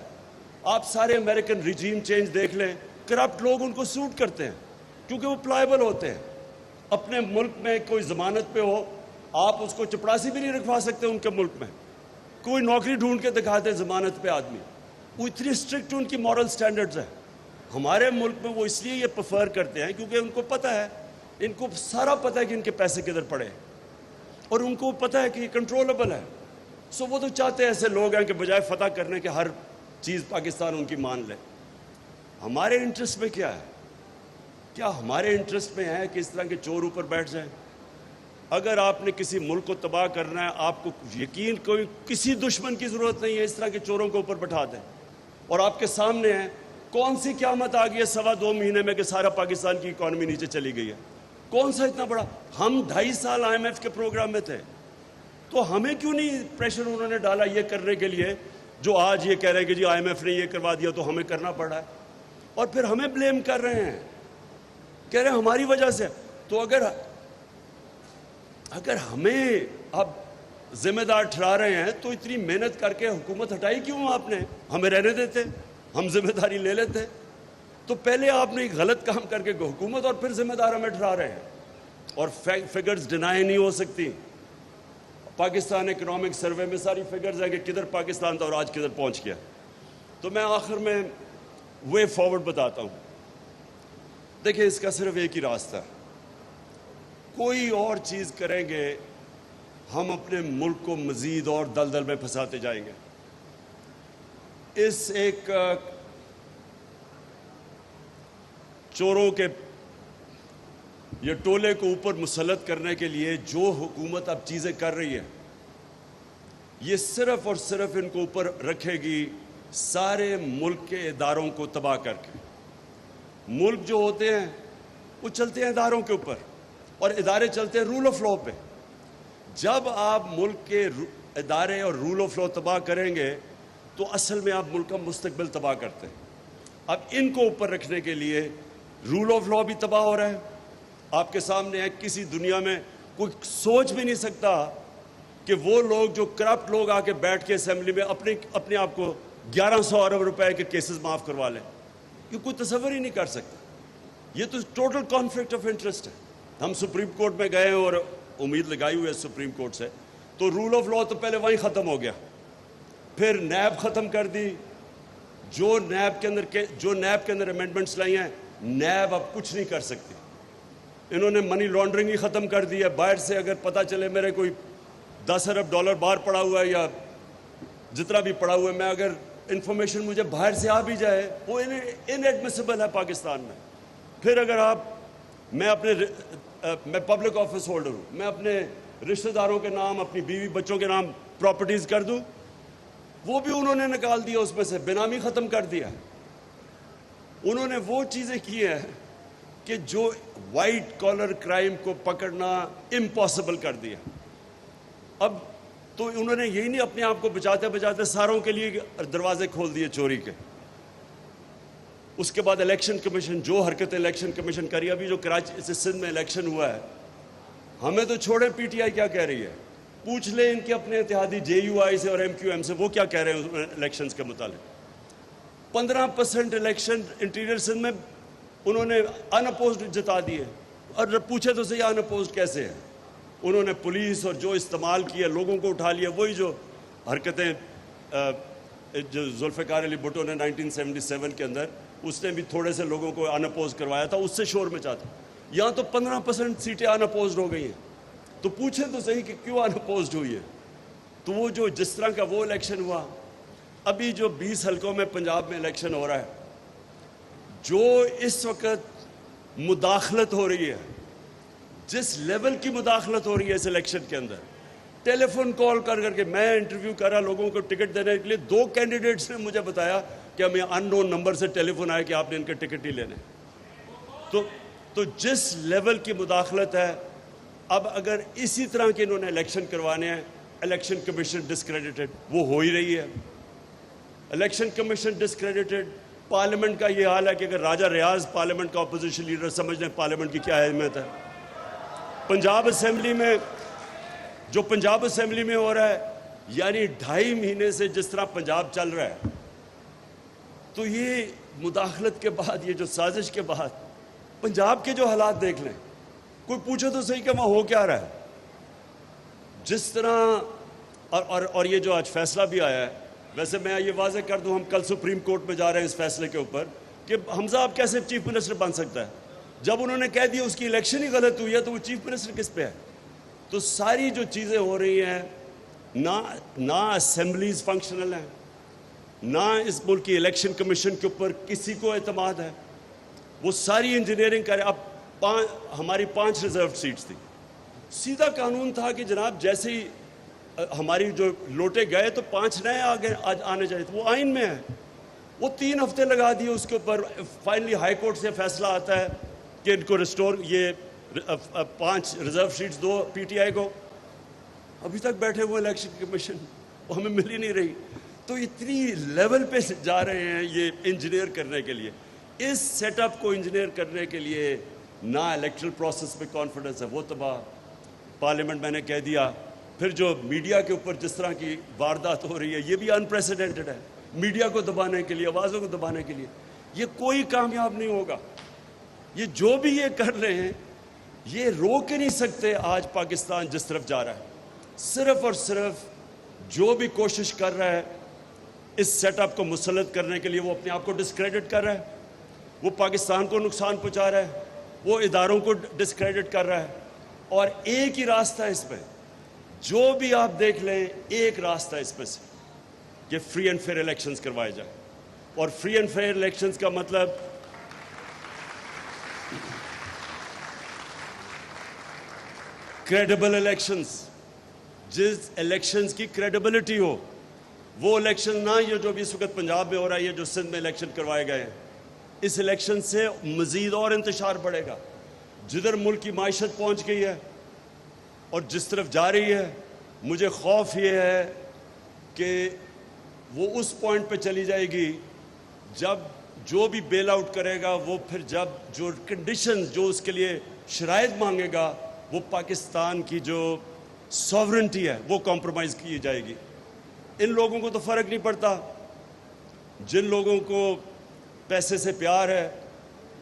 آپ سارے امریکن رجیم چینج دیکھ لیں، کرپٹ لوگ ان کو سوٹ کرتے ہیں کیونکہ وہ پلائبل ہوتے ہیں. اپنے ملک میں کوئی ضمانت پہ ہو، آپ اس کو چپڑاسی بھی نہیں رکھوا سکتے ان کے ملک میں. کوئی نوکری ڈھونڈ کے دکھاتے ضمانت پہ آدمی، وہ اتنی اسٹرکٹ ان کی مورل سٹینڈرڈز ہیں. ہمارے ملک میں وہ اس لیے یہ پریفر کرتے ہیں کیونکہ ان کو پتہ ہے، ان کو سارا پتہ ہے کہ ان کے پیسے کدھر پڑے، اور ان کو پتہ ہے کہ یہ کنٹرولبل ہے. سو وہ تو چاہتے ہیں ایسے لوگ ہیں کہ بجائے فتح کرنے کے ہر چیز پاکستان ان کی مان لے. ہمارے انٹرسٹ میں کیا ہے؟ کیا ہمارے انٹرسٹ میں ہے کہ اس طرح کے چور اوپر بیٹھ جائیں؟ اگر آپ نے کسی ملک کو تباہ کرنا ہے، آپ کو یقین کوئی کسی دشمن کی ضرورت نہیں ہے، اس طرح کے چوروں کو اوپر بٹھا دیں. اور آپ کے سامنے ہے کون سی قیامت آ گئی ہے 2.25 مہینے میں کہ سارا پاکستان کی اکانومی نیچے چلی گئی ہے؟ کون سا اتنا بڑا؟ ہم 2.5 سال IMF کے پروگرام میں تھے، تو ہمیں کیوں نہیں پریشر انہوں نے ڈالا یہ کرنے کے لیے جو آج یہ کہہ رہے ہیں کہ جی IMF نے یہ کروا دیا تو ہمیں کرنا پڑا ہے، اور پھر ہمیں بلیم کر رہے ہیں، کہہ رہے ہیں ہماری وجہ سے. تو اگر ہمیں اب ذمہ دار ٹھہرا رہے ہیں تو اتنی محنت کر کے حکومت ہٹائی کیوں آپ نے؟ ہمیں رہنے دیتے، ہم ذمہ داری لے لیتے. تو پہلے آپ نے ایک غلط کام کر کے حکومت، اور پھر ذمہ دار ہمیں ٹھہرا رہے ہیں. اور فگرز ڈینائی نہیں ہو سکتی. پاکستان اکنامک سروے میں ساری فگرز ہیں کہ کدھر پاکستان تھا اور آج کدھر پہنچ گیا. تو میں آخر میں وے فارورڈ بتاتا ہوں. دیکھیں اس کا صرف ایک ہی راستہ ہے. کوئی اور چیز کریں گے ہم اپنے ملک کو مزید اور دلدل میں پھنساتے جائیں گے. اس ایک چوروں کے یہ ٹولے کو اوپر مسلط کرنے کے لیے جو حکومت اب چیزیں کر رہی ہے، یہ صرف اور صرف ان کو اوپر رکھے گی سارے ملک کے اداروں کو تباہ کر کے. ملک جو ہوتے ہیں وہ چلتے ہیں اداروں کے اوپر، اور ادارے چلتے ہیں رول آف لا پہ. جب آپ ملک کے ادارے اور رول آف لا تباہ کریں گے تو اصل میں آپ ملک کا مستقبل تباہ کرتے ہیں. اب ان کو اوپر رکھنے کے لیے رول آف لا بھی تباہ ہو رہا ہے. آپ کے سامنے ہے، کسی دنیا میں کوئی سوچ بھی نہیں سکتا کہ وہ لوگ جو کرپٹ لوگ آ کے بیٹھ کے اسمبلی میں اپنے آپ کو 1100 ارب روپے کے کیسز معاف کروا لیں. یہ کوئی تصور ہی نہیں کر سکتا. یہ تو ٹوٹل کانفلکٹ آف انٹرسٹ ہے. ہم سپریم کورٹ میں گئے اور امید لگائی ہوئی ہے سپریم کورٹ سے، تو رول آف لا تو پہلے وہیں ختم ہو گیا، پھر نیب ختم کر دی. جو نیب کے اندر امینڈمنٹس لائی ہیں، نیب اب کچھ نہیں کر سکتی. انہوں نے منی لانڈرنگ ہی ختم کر دی ہے. باہر سے اگر پتہ چلے میرے کوئی 10 ارب ڈالر باہر پڑا ہوا ہے یا جتنا بھی پڑا ہوا ہے، میں اگر انفارمیشن مجھے باہر سے آ بھی جائے، وہ ان ایڈمیسیبل ہے پاکستان میں. پھر اگر آپ میں پبلک آفس ہولڈر ہوں, میں اپنے رشتہ داروں کے نام, اپنی بیوی بچوں کے نام پراپرٹیز کر دوں, وہ بھی انہوں نے نکال دیا اس میں سے, بینامی ختم کر دیا. انہوں نے وہ چیزیں کی ہیں کہ جو وائٹ کالر کرائم کو پکڑنا امپاسبل کر دیا. اب تو انہوں نے یہی نہیں اپنے آپ کو بچاتے بچاتے ساروں کے لیے دروازے کھول دیے چوری کے. اس کے بعد الیکشن کمیشن, جو حرکت الیکشن کمیشن کری, ابھی جو کراچی سے سندھ میں الیکشن ہوا ہے, ہمیں تو چھوڑے پی ٹی آئی کیا کہہ رہی ہے, پوچھ لیں ان کے اپنے اتحادی جے یو آئی سے اور ایم کیو ایم سے, وہ کیا کہہ رہے ہیں الیکشنز کے متعلق. 15% الیکشن انٹیریئر سندھ میں انہوں نے ان اپوزڈ جتا دیے, اور پوچھے تو صحیح ان اپوزڈ کیسے ہے. انہوں نے پولیس اور جو استعمال کیا, لوگوں کو اٹھا لیا, وہی جو حرکتیں جو ذوالفقار علی بھٹو نے 1977 کے اندر, اس نے بھی تھوڑے سے لوگوں کو ان اپوز کروایا تھا, اس سے شور مچا تھا. یہاں تو 15% سیٹیں ان اپوزڈ ہو گئی ہیں. تو پوچھیں تو صحیح کہ کیوں ان اپوزڈ ہوئی ہے. تو وہ جو جس طرح کا وہ الیکشن ہوا, ابھی جو 20 حلقوں میں پنجاب میں الیکشن ہو رہا ہے, جو اس وقت مداخلت ہو رہی ہے, جس لیول کی مداخلت ہو رہی ہے اس الیکشن کے اندر, ٹیلی فون کال کر کر کے میں انٹرویو کرا لوگوں کو ٹکٹ دینے کے لیے. 2 کینڈیڈیٹس نے مجھے بتایا کہ ہمیں ان نون نمبر سے ٹیلی فون آیا کہ آپ نے ان کے ٹکٹ ہی لینے. تو جس لیول کی مداخلت ہے, اب اگر اسی طرح کے انہوں نے الیکشن کروانے ہیں, الیکشن کمیشن ڈسکریڈیٹڈ, وہ ہو ہی رہی ہے. الیکشن کمیشن ڈسکریڈیٹڈ, پارلیمنٹ کا یہ حال ہے کہ اگر راجہ ریاض پارلیمنٹ کا اپوزیشن لیڈر, سمجھ لیں پارلیمنٹ کی کیا اہمیت ہے. پنجاب اسمبلی میں جو پنجاب اسمبلی میں ہو رہا ہے, یعنی 2.5 مہینے سے جس طرح پنجاب چل رہا ہے, تو یہ مداخلت کے بعد, یہ جو سازش کے بعد, پنجاب کے جو حالات دیکھ لیں. کوئی پوچھے تو صحیح کہ وہاں ہو کیا رہا ہے. جس طرح اور یہ جو آج فیصلہ بھی آیا ہے, ویسے میں یہ واضح کر دوں, ہم کل سپریم کورٹ میں جا رہے ہیں اس فیصلے کے اوپر کہ حمزہ اب کیسے چیف منسٹر بن سکتا ہے. جب انہوں نے کہہ دیا اس کی الیکشن ہی غلط ہوئی ہے, تو وہ چیف منسٹر کس پہ ہے. تو ساری جو چیزیں ہو رہی ہیں, نہ اسمبلیز فنکشنل ہیں, نہ اس ملک کی الیکشن کمیشن کے اوپر کسی کو اعتماد ہے. وہ ساری انجینئرنگ کرے. اب ہماری 5 ریزرو سیٹس تھی. سیدھا قانون تھا کہ جناب جیسے ہی ہماری جو لوٹے گئے تو 5 نئے آنے چاہیے تھے. وہ آئین میں ہے. وہ 3 ہفتے لگا دیے اس کے اوپر. فائنلی ہائی کورٹ سے فیصلہ آتا ہے کہ ان کو ریسٹور, یہ 5 reserve seats 2 P T I کو. ابھی تک بیٹھے ہوئے الیکشن کمیشن, وہ ہمیں مل ہی نہیں رہی. تو اتنی لیول پہ جا رہے ہیں یہ انجینئر کرنے کے لیے, اس سیٹ اپ کو انجینئر کرنے کے لیے. نہ الیکٹرل پروسیس پہ کانفیڈنس ہے, وہ تباہ. پارلیمنٹ میں نے کہہ دیا. پھر جو میڈیا کے اوپر جس طرح کی واردات ہو رہی ہے, یہ بھی انپریسیڈنٹڈ ہے. میڈیا کو دبانے کے لیے, آوازوں کو دبانے کے لیے, یہ کوئی کامیاب نہیں ہوگا. یہ جو بھی یہ کر رہے ہیں, یہ روک ہی نہیں سکتے آج پاکستان جس طرف جا رہا ہے. صرف اور صرف جو بھی کوشش کر رہا ہے اس سیٹ اپ کو مسلط کرنے کے لیے, وہ اپنے آپ کو ڈسکریڈٹ کر رہا ہے. وہ پاکستان کو نقصان پہنچا رہا ہے, وہ اداروں کو ڈسکریڈٹ کر رہا ہے. اور ایک ہی راستہ ہے اس پہ, جو بھی آپ دیکھ لیں, ایک راستہ اس پہ سے کہ فری اینڈ فیئر الیکشنز کروائے جائیں. اور فری اینڈ فیئر الیکشنز کا مطلب کریڈیبل الیکشنز, جس الیکشنز کی کریڈیبلٹی ہو. وہ الیکشن نہ یہ جو بھی اس وقت پنجاب میں ہو رہا ہے, یہ جو سندھ میں الیکشن کروائے گئے ہیں, اس الیکشن سے مزید اور انتشار بڑھے گا. جدھر ملک کی معیشت پہنچ گئی ہے اور جس طرف جا رہی ہے, مجھے خوف یہ ہے کہ وہ اس پوائنٹ پہ چلی جائے گی جب جو بھی بیل آؤٹ کرے گا, وہ پھر جب جو کنڈیشن جو اس کے لیے شرائط مانگے گا, وہ پاکستان کی جو سوورنٹی ہے وہ کمپرومائز کی جائے گی. ان لوگوں کو تو فرق نہیں پڑتا, جن لوگوں کو پیسے سے پیار ہے,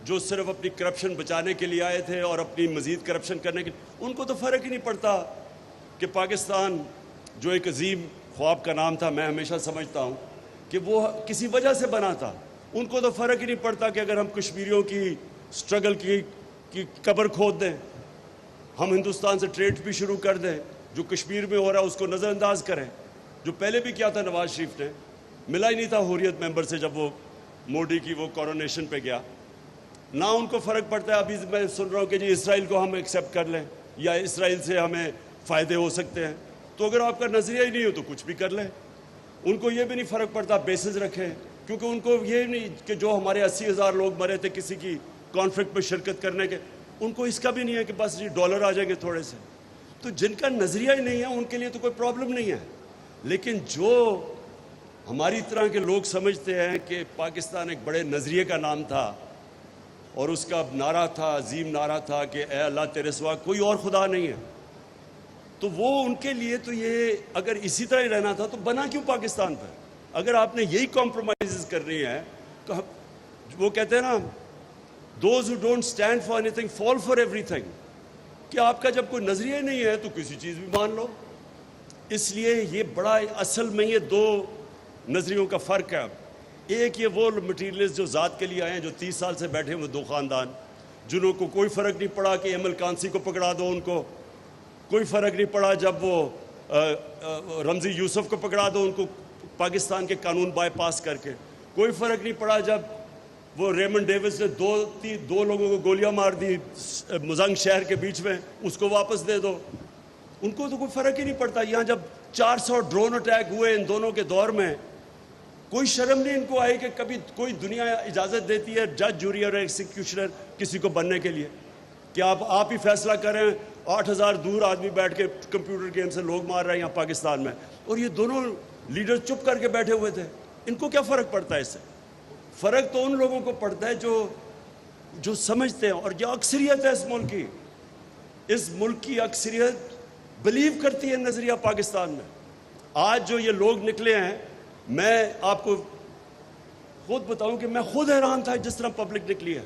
جو صرف اپنی کرپشن بچانے کے لیے آئے تھے اور اپنی مزید کرپشن کرنے کے, ان کو تو فرق ہی نہیں پڑتا کہ پاکستان جو ایک عظیم خواب کا نام تھا, میں ہمیشہ سمجھتا ہوں کہ وہ کسی وجہ سے بنا تھا. ان کو تو فرق ہی نہیں پڑتا کہ اگر ہم کشمیریوں کی سٹرگل کی قبر کھود دیں, ہم ہندوستان سے ٹریڈ بھی شروع کر دیں, جو کشمیر میں ہو رہا ہے اس کو نظر انداز کریں. جو پہلے بھی کیا تھا نواز شریف نے, ملا ہی نہیں تھا حریت ممبر سے جب وہ موڈی کی وہ کورونیشن پہ گیا. نہ ان کو فرق پڑتا ہے. ابھی میں سن رہا ہوں کہ جی اسرائیل کو ہم ایکسیپٹ کر لیں یا اسرائیل سے ہمیں فائدے ہو سکتے ہیں. تو اگر آپ کا نظریہ ہی نہیں ہو تو کچھ بھی کر لیں. ان کو یہ بھی نہیں فرق پڑتا بیسز رکھیں، کیونکہ ان کو یہ نہیں کہ جو ہمارے 80,000 لوگ مرے تھے کسی کی کانفلکٹ میں شرکت کرنے کے، ان کو اس کا بھی نہیں ہے کہ بس جی ڈالر آ جائیں گے تھوڑے سے. تو جن کا نظریہ ہی نہیں ہے ان کے لیے تو کوئی پرابلم نہیں ہے. لیکن جو ہماری طرح کے لوگ سمجھتے ہیں کہ پاکستان ایک بڑے نظریے کا نام تھا اور اس کا نعرہ تھا، عظیم نعرہ تھا کہ اے اللہ تیرے سوا کوئی اور خدا نہیں ہے، تو وہ ان کے لیے تو یہ اگر اسی طرح ہی رہنا تھا تو بنا کیوں پاکستان پر؟ اگر آپ نے یہی کمپرومائز کرنی ہے تو وہ کہتے ہیں نا those who don't stand for anything fall for everything، کہ آپ کا جب کوئی نظریہ نہیں ہے تو کسی چیز بھی مان لو. اس لیے یہ بڑا اصل میں یہ دو نظریوں کا فرق ہے. ایک یہ وہ مٹیریلسٹ جو ذات کے لیے آئے ہیں، جو 30 سال سے بیٹھے ہوئے دو خاندان، جنہوں کو کوئی فرق نہیں پڑا کہ ایمل کانسی کو پکڑا دو، ان کو کوئی فرق نہیں پڑا جب وہ رمزی یوسف کو پکڑا دو ان کو پاکستان کے قانون بائی پاس کر کے، کوئی فرق نہیں پڑا جب وہ ریمنڈ ڈیوس نے دو لوگوں کو گولیاں مار دی مزنگ شہر کے بیچ میں، اس کو واپس دے دو. ان کو تو کوئی فرق ہی نہیں پڑتا. یہاں جب 400 ڈرون اٹیک ہوئے ان دونوں کے دور میں، کوئی شرم نہیں ان کو آئی کہ کبھی کوئی دنیا اجازت دیتی ہے جج جوری اور ایکسیکیوشنر کسی کو بننے کے لیے کہ آپ ہی فیصلہ کریں. 8,000 دور آدمی بیٹھ کے کمپیوٹر گیم سے لوگ مار رہے ہیں یہاں پاکستان میں، اور یہ دونوں لیڈر چپ کر کے بیٹھے ہوئے تھے. ان کو کیا فرق پڑتا ہے اس سے؟ فرق تو ان لوگوں کو پڑتا ہے جو سمجھتے ہیں. اور جو اکثریت ہے اس ملک کی اکثریت بلیو کرتی ہے نظریہ پاکستان میں. آج جو یہ لوگ نکلے ہیں، میں آپ کو خود بتاؤں کہ میں خود حیران تھا جس طرح پبلک نکلی ہے،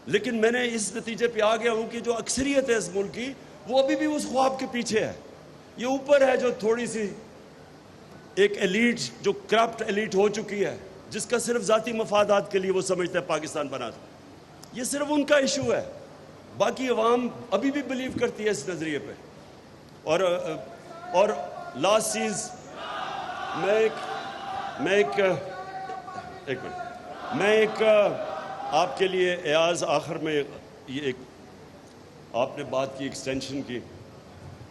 لیکن میں نے اس نتیجے پہ آ گیا ہوں کہ جو اکثریت ہے اس ملک کی وہ ابھی بھی اس خواب کے پیچھے ہے. یہ اوپر ہے جو تھوڑی سی ایک ایلیٹ جو کرپٹ ایلیٹ ہو چکی ہے، جس کا صرف ذاتی مفادات کے لیے وہ سمجھتے ہیں پاکستان بنا تھا. یہ صرف ان کا ایشو ہے. باقی عوام ابھی بھی بلیو کرتی ہے اس نظریے پہ. اور لاسٹ چیز میں ایک آپ کے لیے ایاز آخر میں یہ ایک آپ نے بات کی ایکسٹینشن کی،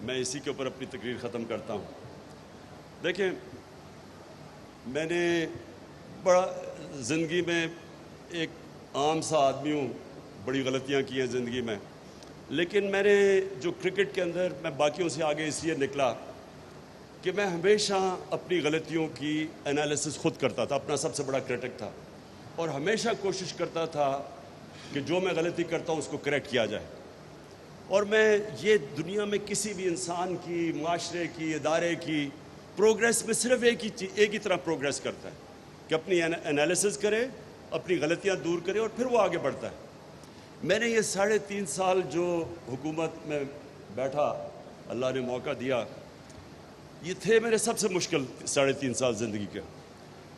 میں اسی کے اوپر اپنی تقریر ختم کرتا ہوں. دیکھیں، میں نے بڑا زندگی میں ایک عام سا آدمی ہوں، بڑی غلطیاں کی ہیں زندگی میں، لیکن میں نے جو کرکٹ کے اندر میں باقیوں سے آگے اس لیے نکلا کہ میں ہمیشہ اپنی غلطیوں کی انالیسس خود کرتا تھا، اپنا سب سے بڑا کرٹک تھا، اور ہمیشہ کوشش کرتا تھا کہ جو میں غلطی کرتا ہوں اس کو کریکٹ کیا جائے. اور میں یہ دنیا میں کسی بھی انسان کی، معاشرے کی، ادارے کی پروگریس میں صرف ایک ہی طرح پروگریس کرتا ہے کہ اپنی انالیسس کرے، اپنی غلطیاں دور کرے اور پھر وہ آگے بڑھتا ہے. میں نے یہ 3.5 سال جو حکومت میں بیٹھا، اللہ نے موقع دیا، یہ تھے میرے سب سے مشکل 3.5 سال زندگی کے،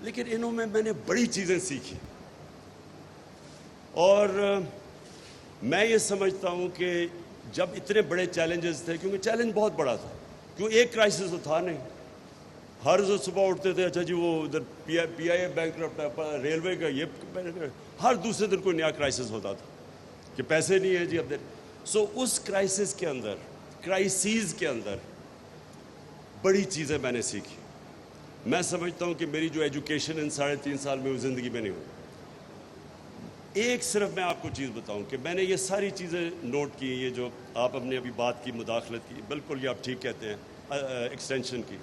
لیکن انہوں میں نے بڑی چیزیں سیکھی. اور میں یہ سمجھتا ہوں کہ جب اتنے بڑے چیلنجز تھے، کیونکہ چیلنج بہت بڑا تھا، کیوں ایک کرائسس تو تھا نہیں. ہر روز صبح اٹھتے تھے، اچھا جی وہ ادھر پی آئی اے بینک، ریلوے کا یہ، ہر دوسرے دن کوئی نیا کرائسس ہوتا تھا کہ پیسے نہیں ہیں جی اب. سو اس کرائسس کے اندر بڑی چیزیں میں نے سیکھی. میں سمجھتا ہوں کہ میری جو ایجوکیشن ان 3.5 سال میں وہ زندگی میں نہیں ہوئی. ایک صرف میں آپ کو چیز بتاؤں کہ میں نے یہ ساری چیزیں نوٹ کی، یہ جو آپ اپنے ابھی بات کی مداخلت کی، بالکل یہ آپ ٹھیک کہتے ہیں، ایکسٹینشن کی،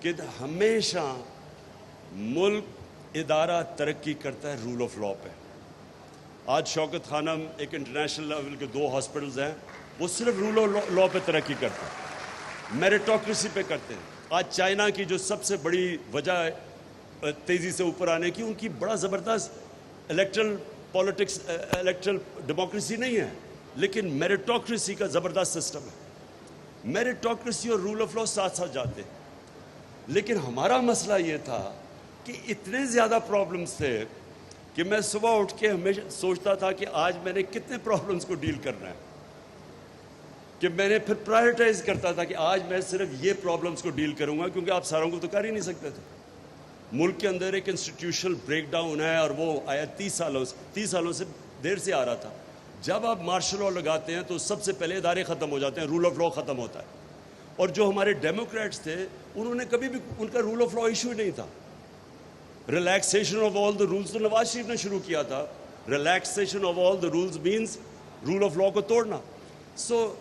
کہ ہمیشہ ملک ادارہ ترقی کرتا ہے رول آف لا پہ. آج شوکت خانم ایک انٹرنیشنل لیول کے 2 ہاسپٹلز ہیں، وہ صرف رول آف لا پہ ترقی کرتے ہیں، میریٹوکریسی پہ کرتے ہیں. آج چائنا کی جو سب سے بڑی وجہ ہے تیزی سے اوپر آنے کی، ان کی بڑا زبردست الیکٹرل پالیٹکس، الیکٹرل ڈیموکریسی نہیں ہے، لیکن میریٹوکریسی کا زبردست سسٹم ہے. میریٹوکریسی اور رول آف لا ساتھ ساتھ جاتے ہیں. لیکن ہمارا مسئلہ یہ تھا کہ اتنے زیادہ پرابلمز تھے کہ میں صبح اٹھ کے ہمیشہ سوچتا تھا کہ آج میں نے کتنے پرابلمز کو ڈیل کرنا ہے، کہ میں نے پھر پرائرٹائز کرتا تھا کہ آج میں صرف یہ پرابلمز کو ڈیل کروں گا، کیونکہ آپ ساروں کو تو کر ہی نہیں سکتے تھے. ملک کے اندر ایک انسٹیٹیوشنل بریک ڈاؤن ہے، اور وہ آیا 30 سالوں سے دیر سے آ رہا تھا. جب آپ مارشل لا لگاتے ہیں تو سب سے پہلے ادارے ختم ہو جاتے ہیں, رول آف لا ختم ہوتا ہے. اور جو ہمارے ڈیموکریٹس تھے انہوں نے کبھی بھی ان کا رول آف لا ایشو ہی نہیں تھا. Relaxation of all the rules تو نواز شریف نے شروع کیا تھا. Relaxation of all the rules means rule of law کو توڑنا. سو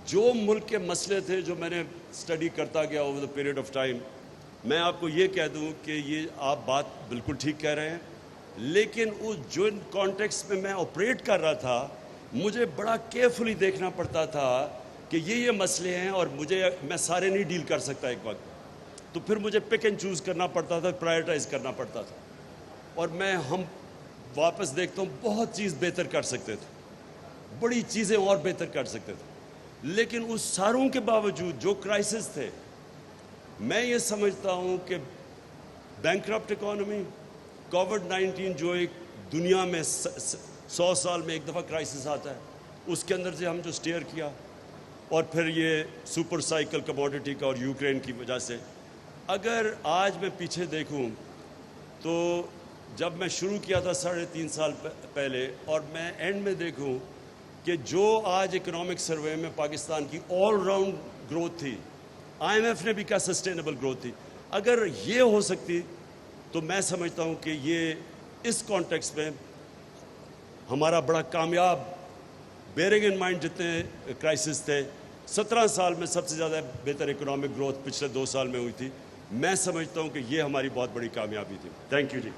جو ملک کے مسئلے تھے جو میں نے اسٹڈی کرتا گیا over the period of time, میں آپ کو یہ کہہ دوں کہ یہ آپ بات بالکل ٹھیک کہہ رہے ہیں, لیکن اس جو کانٹیکس میں آپریٹ کر رہا تھا مجھے بڑا کیئرفلی دیکھنا پڑتا تھا کہ یہ مسئلے ہیں اور میں سارے نہیں ڈیل کر سکتا ایک وقت. تو پھر مجھے پک اینڈ چوز کرنا پڑتا تھا, پرائرٹائز کرنا پڑتا تھا. اور ہم واپس دیکھتا ہوں بہت چیز بہتر کر سکتے تھے, بڑی چیزیں اور بہتر کر سکتے تھے, لیکن اس ساروں کے باوجود جو کرائسس تھے, میں یہ سمجھتا ہوں کہ بینکرپٹ اکانومی, کووڈ-19 جو ایک دنیا میں 100 سال میں ایک دفعہ کرائسس آتا ہے, اس کے اندر سے ہم جو سٹیئر کیا, اور پھر یہ سپر سائیکل کموڈٹی کا اور یوکرین کی وجہ سے. اگر آج میں پیچھے دیکھوں تو جب میں شروع کیا تھا 3.5 سال پہلے, اور میں اینڈ میں دیکھوں کہ جو آج اکنامک سروے میں پاکستان کی آل راؤنڈ گروتھ تھی, آئی ایم ایف نے بھی کہا سسٹینیبل گروتھ تھی, اگر یہ ہو سکتی تو میں سمجھتا ہوں کہ یہ اس کانٹیکس میں ہمارا بڑا کامیاب, بیئرنگ ان مائنڈ جتنے کرائسس تھے, 17 سال میں سب سے زیادہ بہتر اکنامک گروتھ پچھلے 2 سال میں ہوئی تھی. میں سمجھتا ہوں کہ یہ ہماری بہت بڑی کامیابی تھی. Thank you G.